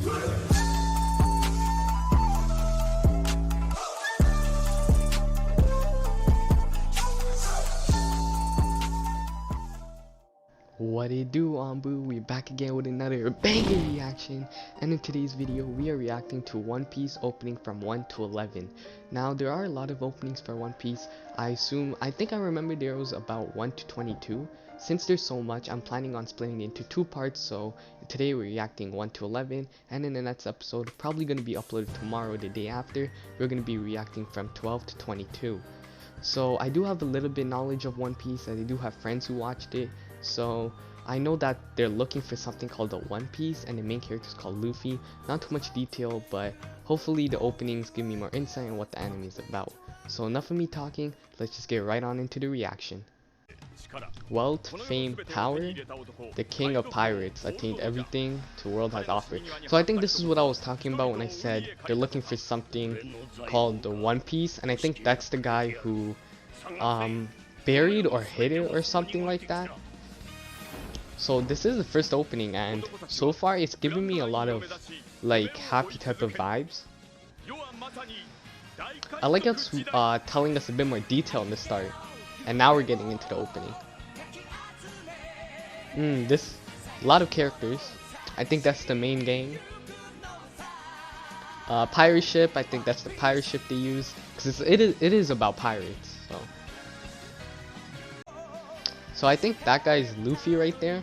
What it do, Ambu? We're back again with another banger reaction, and in today's video we are reacting to One Piece opening from 1 to 11. Now there are a lot of openings for One Piece. I think I remember there was about 1 to 22. Since there's so much, I'm planning on splitting it into two parts, so today we're reacting 1 to 11, and in the next episode, probably going to be uploaded tomorrow or the day after, we're going to be reacting from 12 to 22. So I do have a little bit knowledge of One Piece, and I do have friends who watched it. So I know that they're looking for something called the One Piece, and the main character is called Luffy. Not too much detail, but hopefully the openings give me more insight on what the anime is about. So enough of me talking, let's just get right on into the reaction. Wealth, fame, power, the king of pirates attained everything the world has offered. So I think this is what I was talking about when I said they're looking for something called the One Piece, and I think that's the guy who buried or hid it or something like that. So this is the first opening, and so far it's giving me a lot of like happy type of vibes. I like how it's telling us a bit more detail in the start, and now we're getting into the opening. This a lot of characters. I think that's the main gang. Pirate ship. I think that's the pirate ship they use because it is about pirates. So I think that guy's Luffy right there.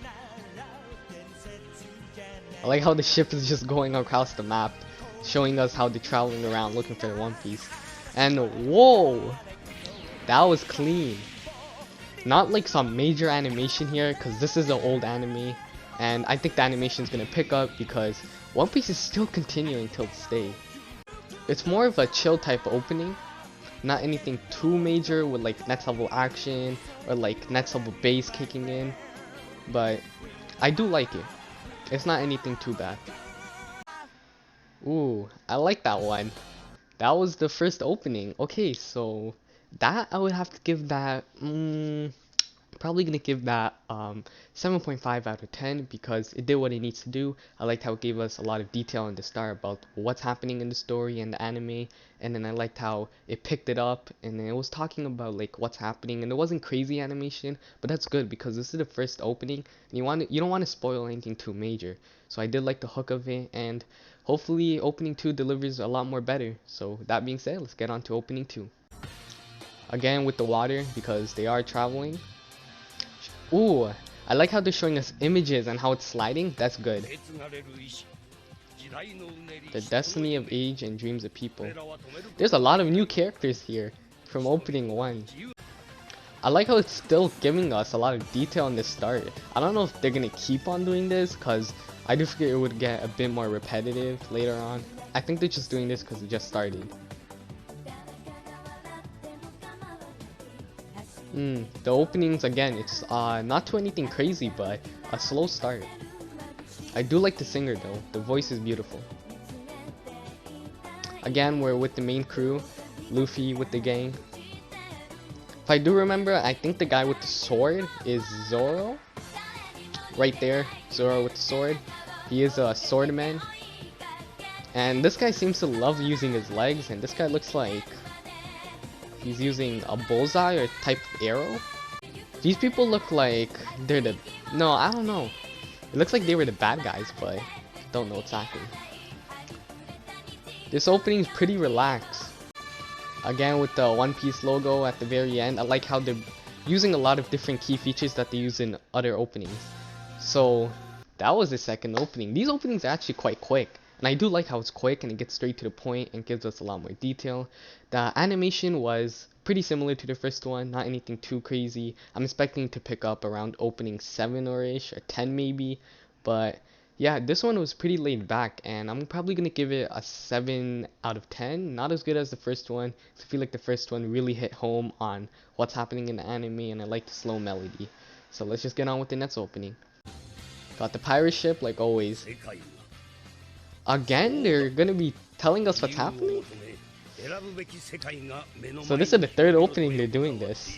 I like how the ship is just going across the map, showing us how they're traveling around looking for the One Piece. And whoa! That was clean. Not like some major animation here, because this is an old anime. And I think the animation is going to pick up because One Piece is still continuing till this day. It's more of a chill type opening. Not anything too major with like next level action or like next level base kicking in, but I do like it. It's not anything too bad. Ooh, I like that one. That was the first opening. Okay, so that I would have to give that probably gonna give that 7.5 out of 10 because it did what it needs to do. I liked how it gave us a lot of detail in the start about what's happening in the story and the anime, and then I liked how it picked it up and it was talking about like what's happening, and it wasn't crazy animation, but that's good because this is the first opening and you don't want to spoil anything too major. So I did like the hook of it, and hopefully opening 2 delivers a lot more better. So that being said, let's get on to opening 2. Again with the water because they are traveling. Ooh, I like how they're showing us images and how it's sliding. That's good. The destiny of age and dreams of people. There's a lot of new characters here from opening 1. I like how it's still giving us a lot of detail in the start. I don't know if they're gonna keep on doing this because I do figure it would get a bit more repetitive later on. I think they're just doing this because it just started. The openings, again, it's not to anything crazy, but a slow start. I do like the singer though, the voice is beautiful. Again, we're with the main crew, Luffy with the gang. If I do remember, I think the guy with the sword is Zoro. Right there, Zoro with the sword. He is a swordman. And this guy seems to love using his legs, and this guy looks like he's using a bullseye or type of arrow. These people look like they're the... No, I don't know. It looks like they were the bad guys, but don't know exactly. This opening is pretty relaxed. Again with the One Piece logo at the very end. I like how they're using a lot of different key features that they use in other openings. So that was the second opening. These openings are actually quite quick. And I do like how it's quick and it gets straight to the point and gives us a lot more detail. The animation was pretty similar to the first one, not anything too crazy. I'm expecting to pick up around opening 7 or ish, or 10 maybe. But yeah, this one was pretty laid back, and I'm probably going to give it a 7 out of 10. Not as good as the first one. I feel like the first one really hit home on what's happening in the anime, and I like the slow melody. So let's just get on with the next opening. Got the pirate ship like always. Again, they're gonna be telling us what's happening? So this is the third opening they're doing this.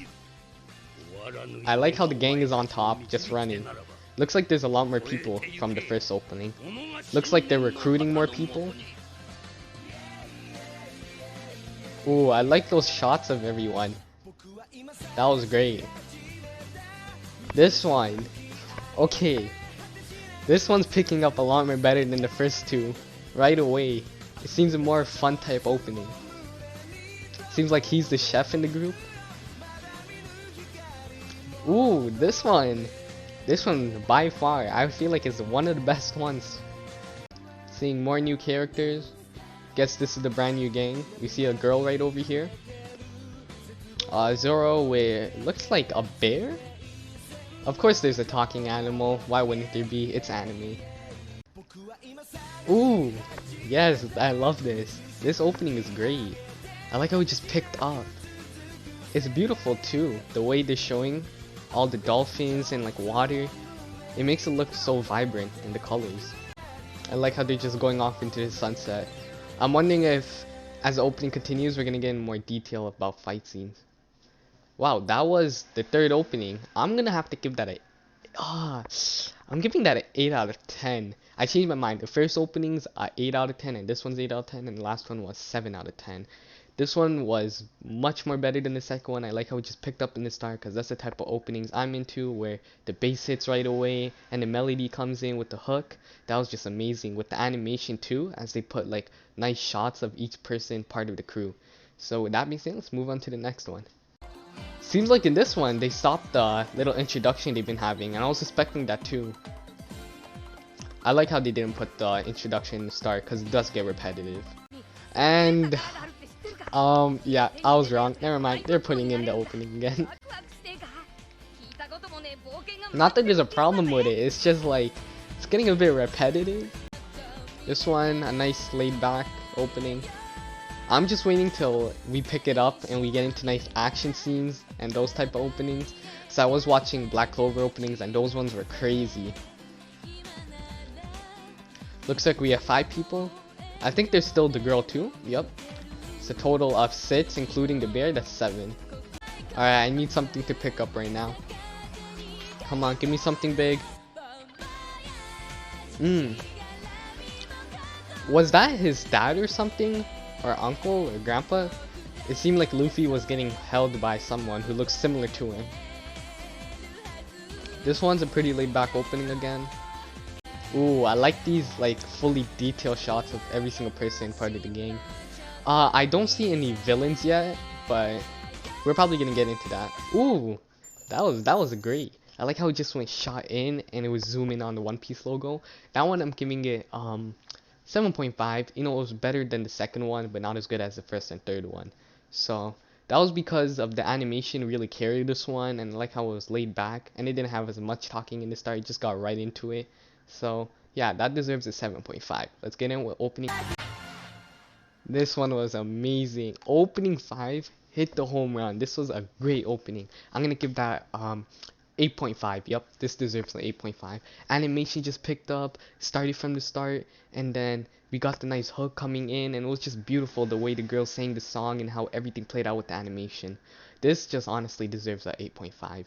I like how the gang is on top, just running. Looks like there's a lot more people from the first opening. Looks like they're recruiting more people. Ooh, I like those shots of everyone. That was great. This one. Okay. This one's picking up a lot more better than the first two. Right away. It seems a more fun type opening. Seems like he's the chef in the group. Ooh, this one. This one by far, I feel like it's one of the best ones. Seeing more new characters. Guess this is the brand new gang. We see a girl right over here. Zoro with looks like a bear. Of course there's a talking animal. Why wouldn't there be? It's anime. Ooh, yes, I love this. This opening is great. I like how it just picked up. It's beautiful too. The way they're showing all the dolphins and like water. It makes it look so vibrant in the colors. I like how they're just going off into the sunset. I'm wondering if as the opening continues we're gonna get in more detail about fight scenes. Wow, that was the third opening. I'm gonna have to give that a I'm giving that an 8 out of 10. I changed my mind. The first opening's 8 out of 10 and this one's 8 out of 10 and the last one was 7 out of 10. This one was much more better than the second one. I like how it just picked up in the start because that's the type of openings I'm into where the bass hits right away and the melody comes in with the hook. That was just amazing with the animation too, as they put like nice shots of each person part of the crew. So with that being said, let's move on to the next one. Seems like in this one they stopped the little introduction they've been having, and I was expecting that too. I like how they didn't put the introduction in the start because it does get repetitive. And yeah, I was wrong. Never mind. They're putting in the opening again. Not that there's a problem with it. It's just like it's getting a bit repetitive. This one, a nice laid back opening. I'm just waiting till we pick it up and we get into nice action scenes and those type of openings. So I was watching Black Clover openings and those ones were crazy. Looks like we have 5 people. I think there's still the girl too. Yep. It's a total of 6 including the bear. That's 7. Alright, I need something to pick up right now. Come on, give me something big. Was that his dad or something? Or uncle or grandpa? It seemed like Luffy was getting held by someone who looks similar to him. This one's a pretty laid back opening again. Ooh, I like these like fully detailed shots of every single person part of the gang. I don't see any villains yet, but we're probably gonna get into that. Ooh, that was great. I like how it just went shot in and it was zooming on the One Piece logo. That one I'm giving it 7.5. You know, it was better than the second one, but not as good as the first and third one. So that was because of the animation really carried this one, and I like how it was laid back and it didn't have as much talking in the start. It just got right into it. So yeah, that deserves a 7.5. Let's get in with opening. This one was amazing. Opening 5 hit the home run. This was a great opening. I'm gonna give that 8.5. Yep, this deserves an 8.5. Animation just picked up, started from the start, and then we got the nice hook coming in, and it was just beautiful the way the girl sang the song and how everything played out with the animation. This just honestly deserves an 8.5.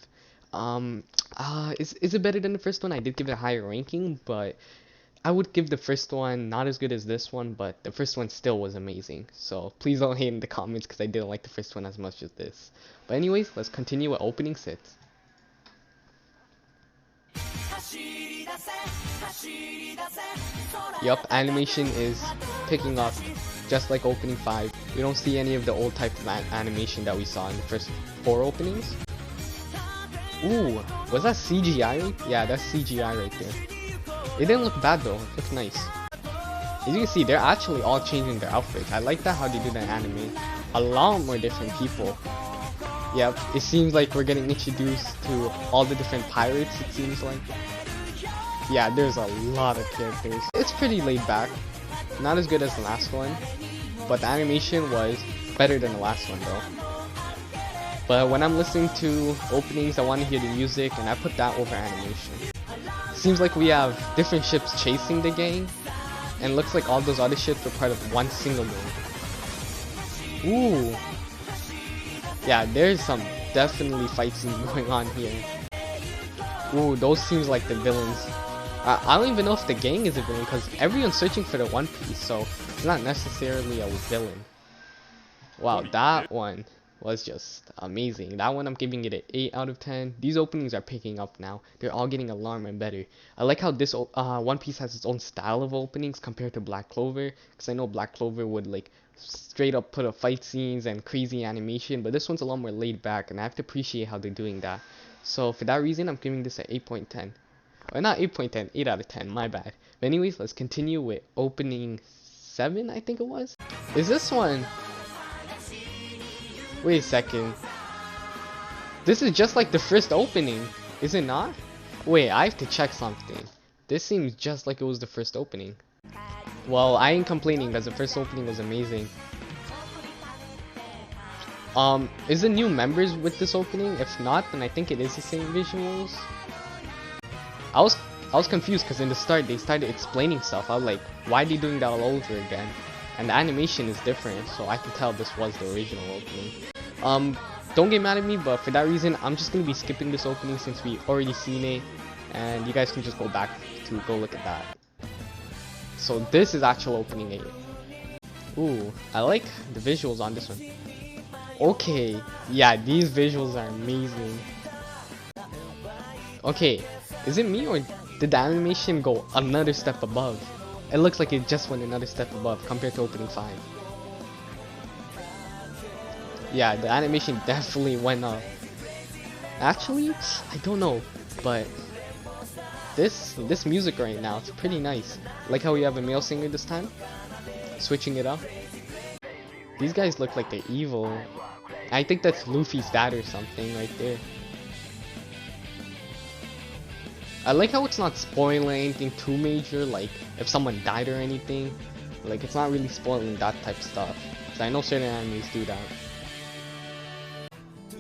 Is it better than the first one? I did give it a higher ranking, but I would give the first one not as good as this one, but the first one still was amazing. So please don't hate in the comments because I didn't like the first one as much as this. But anyways, let's continue with opening 6. Yup, animation is picking up just like opening 5. We don't see any of the old type of animation that we saw in the first 4 openings. Ooh, was that CGI? Yeah, that's CGI right there. It didn't look bad though, it looked nice. As you can see, they're actually all changing their outfits. I like that how they do that anime. A lot more different people. Yep, it seems like we're getting introduced to all the different pirates, it seems like. Yeah, there's a lot of characters. It's pretty laid back. Not as good as the last one, but the animation was better than the last one though. But when I'm listening to openings, I want to hear the music, and I put that over animation. Seems like we have different ships chasing the gang, and looks like all those other ships are part of one single gang. Ooh. Yeah, there's some definitely fight scenes going on here. Ooh, those seems like the villains. I don't even know if the gang is a villain because everyone's searching for the One Piece, so it's not necessarily a villain. Wow, that one was just amazing. That one I'm giving it an 8 out of 10. These openings are picking up now. They're all getting alarming better. I like how this One Piece has its own style of openings compared to Black Clover, because I know Black Clover would like straight up put up fight scenes and crazy animation, but this one's a lot more laid back, and I have to appreciate how they're doing that. So for that reason, I'm giving this an 8.10. Or not 8.10, 8 out of 10, my bad. But anyways, let's continue with opening 7, I think it was. Is this one? Wait a second. This is just like the first opening, is it not? Wait, I have to check something. This seems just like it was the first opening. Well, I ain't complaining because the first opening was amazing. Is it new members with this opening? If not, then I think it is the same visuals. I was confused because in the start they started explaining stuff. I was like, why are they doing that all over again? And the animation is different, so I can tell this was the original opening. Don't get mad at me, but for that reason, I'm just gonna be skipping this opening since we already seen it, and you guys can just go back to go look at that. So this is actual opening 8. Ooh, I like the visuals on this one. Okay, yeah, these visuals are amazing. Okay, is it me or did the animation go another step above? It looks like it just went another step above compared to opening 5. Yeah, the animation definitely went up. Actually, I don't know, but this music right now, it's pretty nice. Like how we have a male singer this time, switching it up. These guys look like they're evil. I think that's Luffy's dad or something right there. I like how it's not spoiling anything too major, like if someone died or anything. Like it's not really spoiling that type of stuff. So I know certain animes do that.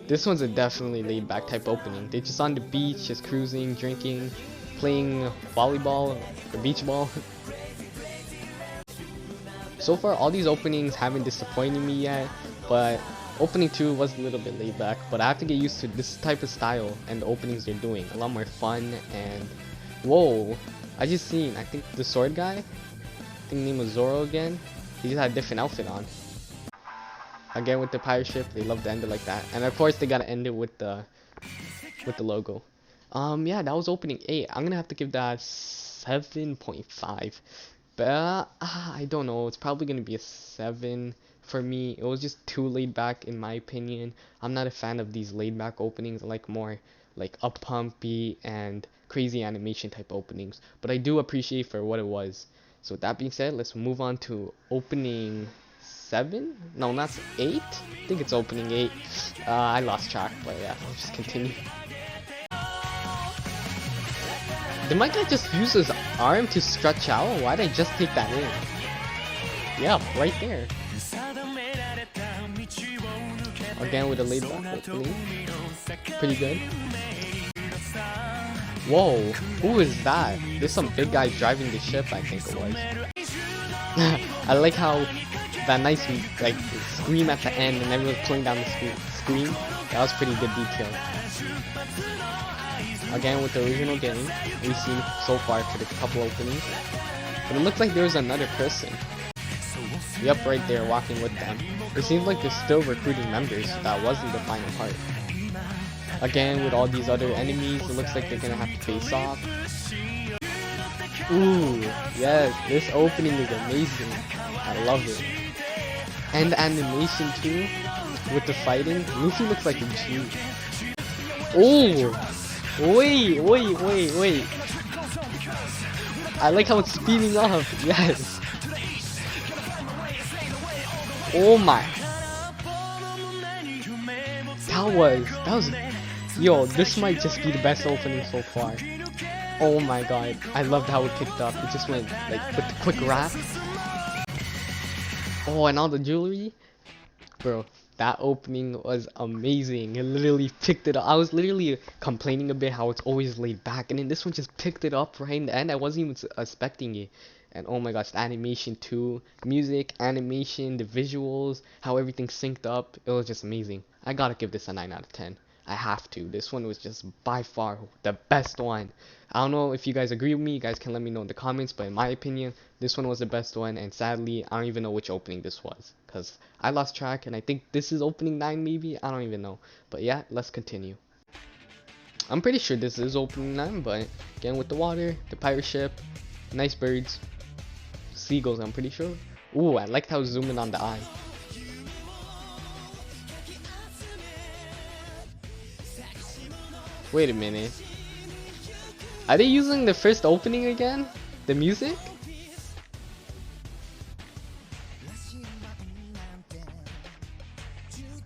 This one's a definitely laid back type opening. They're just on the beach, just cruising, drinking, playing volleyball or beach ball. So far all these openings haven't disappointed me yet, but opening 2 was a little bit laid back, but I have to get used to this type of style and the openings they're doing. A lot more fun. And whoa, I just seen, I think the sword guy, I think his name was Zoro again, he just had a different outfit on. Again with the pirate ship, they love to end it like that. And of course they gotta end it with the logo. Yeah, that was opening 8. I'm gonna have to give that 7.5. But I don't know, it's probably gonna be a 7 for me. It was just too laid back in my opinion. I'm not a fan of these laid back openings. I like more like up pumpy and crazy animation type openings, but I do appreciate for what it was. So with that being said, let's move on to opening 7? No, not 8. I think it's opening 8. I lost track, but yeah, I'll just continue. Did my guy just use his arm to stretch out? Why did I just take that in? Yeah, right there. Again with a laid back opening. Pretty good. Whoa, who is that? There's some big guy driving the ship, I think it was. I like how that nice like scream at the end and everyone's pulling down the screen. That was pretty good detail. Again with the original game we've seen so far for the couple openings. But it looks like there's another person. Yep, right there walking with them. It seems like they're still recruiting members. That wasn't the final part. Again with all these other enemies, it looks like they're gonna have to face off. Ooh, yes, this opening is amazing. I love it. And the animation too, with the fighting. Luffy looks like a G. Oh! Wait. I like how it's speeding up. Yes. Oh my. That was, yo, this might just be the best opening so far. Oh my god. I loved how it picked up. It just went like with the quick rap. Oh, and all the jewelry. Bro, that opening was amazing. It literally picked it up. I was literally complaining a bit how it's always laid back, and then this one just picked it up right in the end. I wasn't even expecting it. And oh my gosh, the animation too. Music, animation, the visuals, how everything synced up. It was just amazing. I gotta give this a 9 out of 10. I have to. This one was just by far the best one. I don't know if you guys agree with me. You guys can let me know in the comments, but in my opinion, this one was the best one, and sadly, I don't even know which opening this was, because I lost track, and I think this is opening 9 maybe? I don't even know. But yeah, let's continue. I'm pretty sure this is opening 9, but again with the water, the pirate ship, nice birds, seagulls I'm pretty sure. Ooh, I liked how zooming on the eye. Wait a minute. Are they using the first opening again? The music?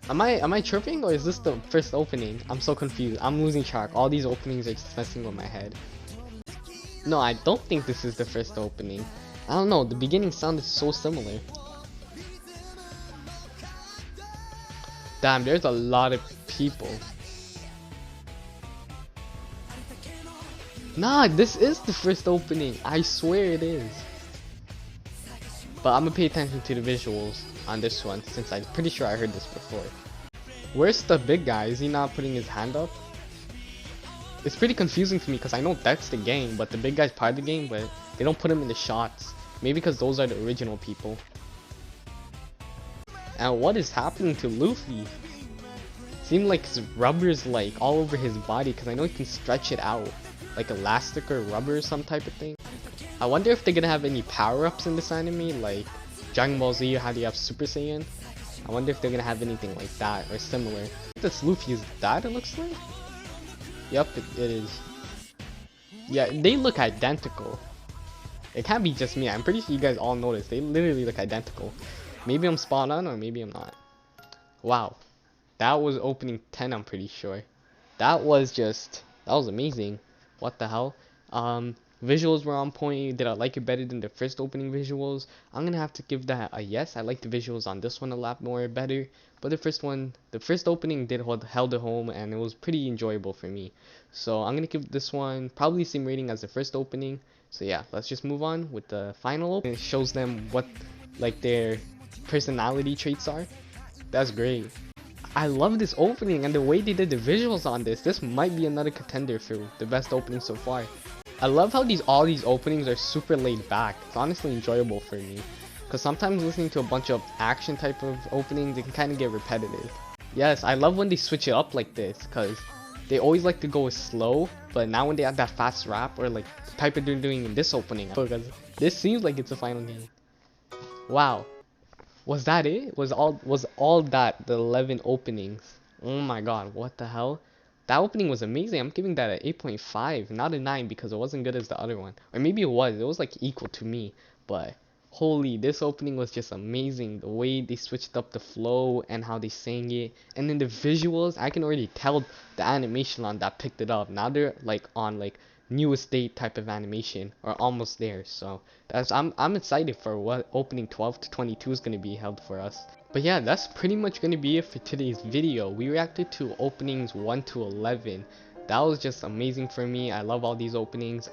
Am I tripping, or is this the first opening? I'm so confused. I'm losing track. All these openings are just messing with my head. No, I don't think this is the first opening. I don't know, the beginning sounded so similar. Damn, there's a lot of people. Nah, this is the first opening. I swear it is. But I'm gonna pay attention to the visuals on this one, since I'm pretty sure I heard this before. Where's the big guy? Is he not putting his hand up? It's pretty confusing to me because I know that's the game, but the big guy's part of the game, but they don't put him in the shots. Maybe because those are the original people. And what is happening to Luffy? Seems like his rubber's like all over his body, because I know he can stretch it out. Like elastic or rubber or some type of thing. I wonder if they're gonna have any power-ups in this anime, like Dragon Ball Z or how do you have Super Saiyan. I wonder if they're gonna have anything like that or similar. That's Luffy's dad, it looks like? Yep, it is. Yeah, they look identical. It can't be just me. I'm pretty sure you guys all noticed. They literally look identical. Maybe I'm spot on or maybe I'm not. Wow. That was opening 10, I'm pretty sure. That was amazing. What the hell? Visuals were on point. Did I like it better than the first opening visuals? I'm gonna have to give that a yes. I like the visuals on this one a lot more better. But the first opening held it home, and it was pretty enjoyable for me. So I'm gonna give this one probably the same rating as the first opening. So yeah, let's just move on with the final opening. It shows them what like their personality traits are. That's great. I love this opening and the way they did the visuals on this. This might be another contender for the best opening so far. I love how all these openings are super laid back. It's honestly enjoyable for me. Because sometimes listening to a bunch of action type of openings, it can kind of get repetitive. Yes, I love when they switch it up like this, because they always like to go slow, but now when they have that fast rap, or like the type of they're doing in this opening, because this seems like it's a final game. Wow. Was that it? Was all that the 11 openings? Oh my god, what the hell? That opening was amazing. I'm giving that an 8.5, not a 9 because it wasn't good as the other one. Or maybe it was like equal to me, but holy, this opening was just amazing. The way they switched up the flow and how they sang it, and then the visuals, I can already tell the animation on that picked it up. Now they're like on like newest date type of animation, or almost there. So I'm excited for what opening 12 to 22 is going to be held for us. But yeah, that's pretty much going to be it for today's video. We reacted to openings 1 to 11. That was just amazing for me. I love all these openings.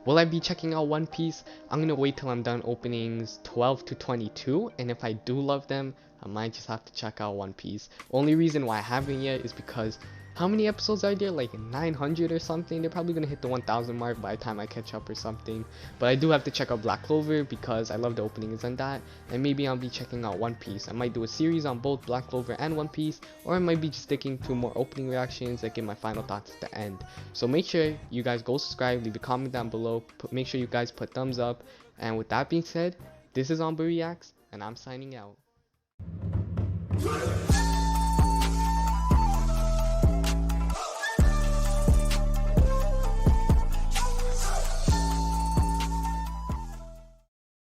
Will I be checking out One Piece? I'm gonna wait till I'm done openings 12 to 22, and if I do love them, I might just have to check out One Piece. Only reason why I haven't yet is because how many episodes are there? Like 900 or something? They're probably gonna hit the 1000 mark by the time I catch up or something. But I do have to check out Black Clover because I love the openings on that. And maybe I'll be checking out One Piece. I might do a series on both Black Clover and One Piece. Or I might be just sticking to more opening reactions and give my final thoughts at the end. So make sure you guys go subscribe, leave a comment down below. Make sure you guys put thumbs up. And with that being said, this is Omba Reacts, and I'm signing out.